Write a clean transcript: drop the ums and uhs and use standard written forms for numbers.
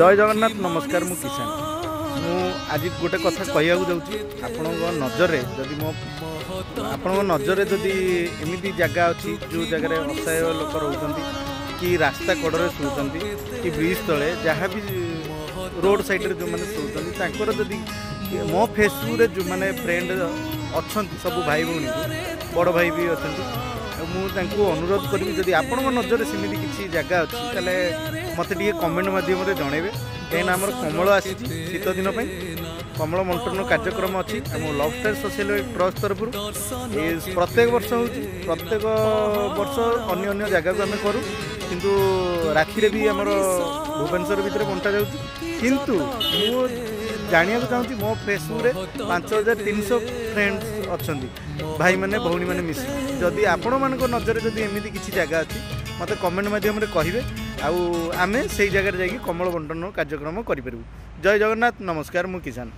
जय जगन्नाथ नमस्कार मु किसान मु आज गोटे कथा कहया जाऊँगी आपण नजर जदि मो आपण नजर जदि एमती जगह अच्छी जो जगह असहाय लोक रोचंती कि रास्ता कड़े शोचंती कि ब्रिज तले जहाँ भी रोड साइड जो मैंने शोचंती जदि मो फेसबुक जो मैंने फ्रेंड अच्छा सब भाई भौणी बड़ भाई भी अच्छा मुझे अनुरोध करी जदि आपण नजर सेमती किसी जगह अच्छी ताले मत कमेंट मध्यम जनइबे कहीं आम कमल आसी शीत दिन कमल बंटन कार्यक्रम अच्छी आम लवस्टाइल सोशल ट्रस्ट तरफ प्रत्येक वर्ष हो प्रत्येक वर्ष अन्य जगह को आम करूँ किंतु राखी भी आम भुवनेश्वर भितर बंटा जातु जाना चाहूँगी मो फेसबुक 5300 फ्रेंड्स अच्छा भाई मैंने भौणी मैंने मिसी जदि आपण मान नजर जदि एमती किसी जगह अच्छी मत कमेंट मध्यम कहे आउ आमे से जगह जाकि कमल बंटन कार्यक्रम करूँ। जय जगन्नाथ नमस्कार मु किसान।